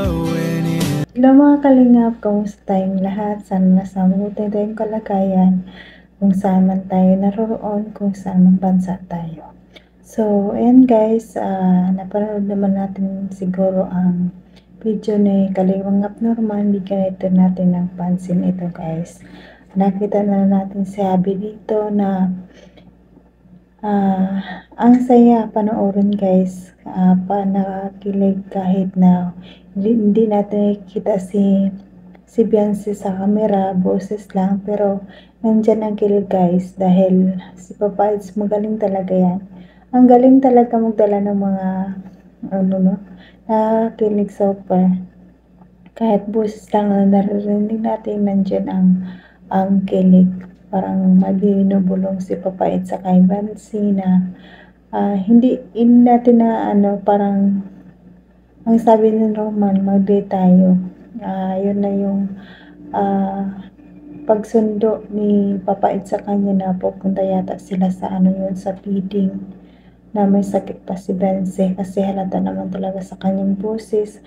Hello mga kalingap, kamusta tayong lahat? Sana nasa mabuti tayong kalagayan kung saan man tayo naroroon, kung saan man bansa tayo. So, ayan guys, napanood naman natin siguro ang video ni Kalingap Abnormal. Bigyan ito natin ng pansin ito guys. Nakita na natin si Abby dito na ang saya panoorin guys, nakakakilig kahit na hindi natin nakikita si Beyonce sa camera, boses lang, pero nandyan ang kilig guys dahil si Papa Eds magaling talaga yan. Ang galing talaga magdala ng mga nakakakilig super. Kahit boses lang na naririnig natin, nandyan ang kilig. Parang binubulong si Papa Eds sa kay Beyonce na hindi natin na parang ang sabi ni Roman, mag-date tayo. Yun na yung pagsundo ni Papa Ed sa kanya na pupunta yata sila sa sa feeding na may sakit pa si Beyonce kasi halata naman talaga sa kanyang boses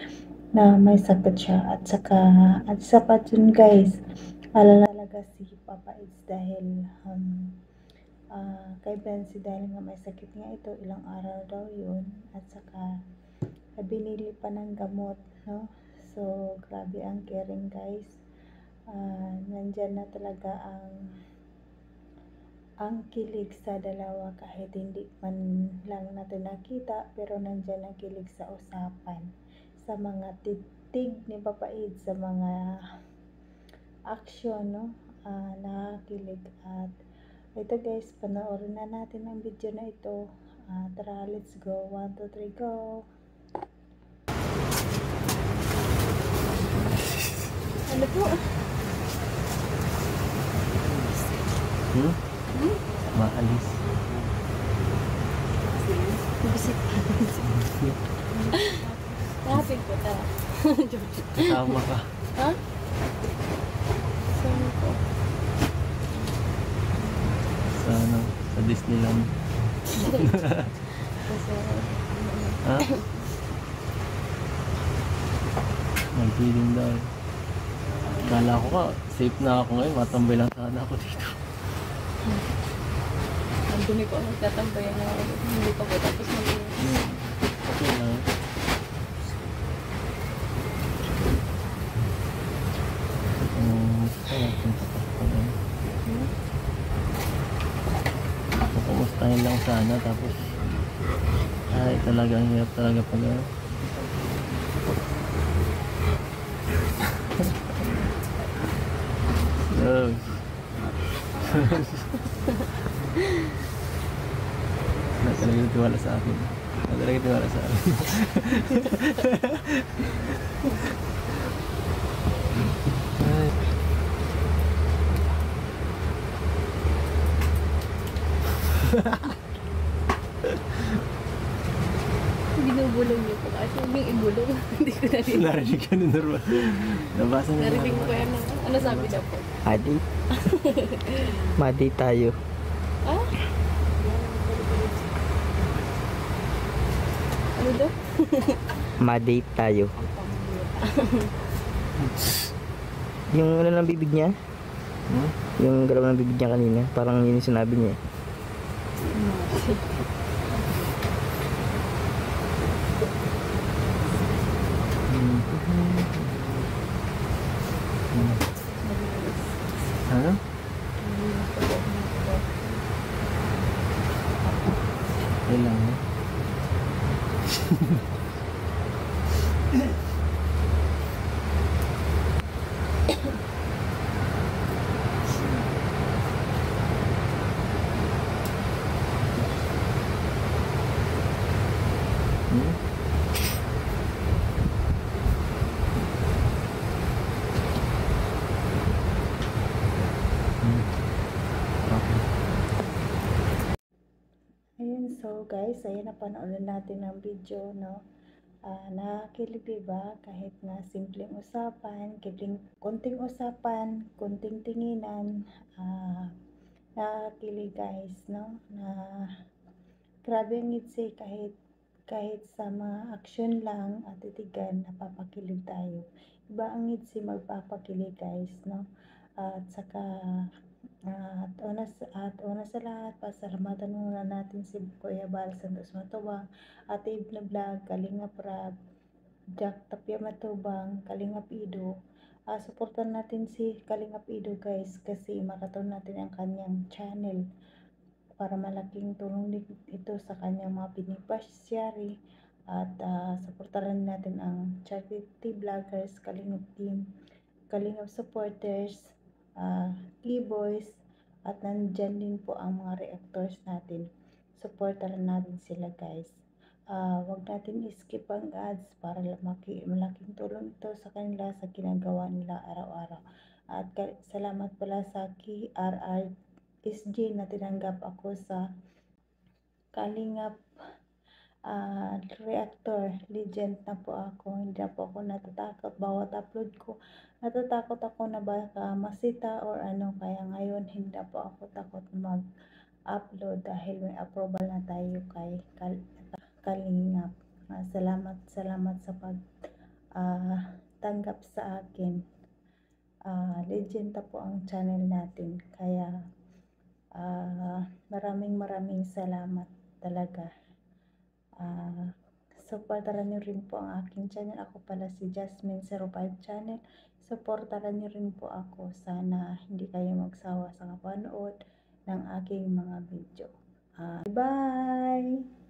na may sakit siya at sapat yun guys, alala talaga si Papa Eds dahil kay Beyonce dahil nga may sakit nga ito, ilang araw daw yun at saka binili pa ng gamot, no? So, grabe ang caring guys. Nandyan na talaga ang kilig sa dalawa kahit hindi man lang natin nakita, pero nandyan ang kilig sa usapan, sa mga titig ni Papa Ed, sa mga action, no? Nakakilig. At ito guys, panoorin na natin ang video na ito. Tara, let's go. 1, 2, 3, go! Ano po? Maalis. Bisit. Traffic po, tara. Kasama ka. Ha? Saan po? Sa Disneyland. Ha? Nag-feeling daw. Kala ko ka, safe na ako ngayon. Matambay lang sana ako dito. Ang dumi ko, nagtatambayan na ako. Hindi pa po tapos mag-iwas. Okay lang. Punta pa ako lang. Kumustahin lang sana tapos ay talaga ang hirap talaga pag no. Na talaga tiwala sa akin. Na talaga tiwala sa akin. Ay. Binubulong niyo po. At huwag niyong ibulong. Hindi ko narinig. Narinig ka ni Norma. Nabasa niya. Narinig ko yan. Ano sabi na po? Adi? Madi tayo. Ah? Ano daw? Ma-date tayo. Yung ano ng bibig niya? Yung galaw ng bibig niya kanina. Parang yun yung sinabi niya. Ano? Kailangan. Ayun, so guys, ayan, napanood natin ang video, no? Nakakilig diba? Kahit na simpleng usapan, konting usapan, konting tinginan, nakakilig guys, no? Na grabe ang ngiti kahit kahit sa mga aksyon lang at titigan napapakilig tayo. Iba ang ngiti magpapakilig guys, no? At saka una sa lahat, pasalamatan muna natin si Kuya Bal Santos Matubang, Ate Ibna Vlog, Kalingap Rab, Jack Tapia Matubang, Kalingap Ido. Suportan natin si Kalingap Ido guys kasi maraton natin ang kanyang channel para malaking tulong din ito sa kanyang mga beneficiary at suportahan natin ang charity vloggers, Kalingap team, Kalingap supporters, e-boys at nandyan din po ang mga reactors natin. Suportahan natin sila guys. Wag natin skip ang ads para malaking tulong ito sa kanila sa ginagawa nila araw-araw. At salamat pala sa KRRSG na tinanggap ako sa Kalingap reactor. Legend na po ako. Hindi na po ako natatakot. Bawat upload ko, natatakot ako na baka masita or ano. Kaya ngayon, hindi na po ako takot mag-upload dahil may approval na tayo kay Kalingap. Salamat sa pag tanggap sa akin. Legend na po ang channel natin. Kaya maraming salamat talaga. Supportaran nyo rin po ang aking channel. Ako pala si Jasmine05 channel. Supportaran nyo rin po ako. Sana hindi kayo magsawa sa kapanood ng aking mga video. Bye!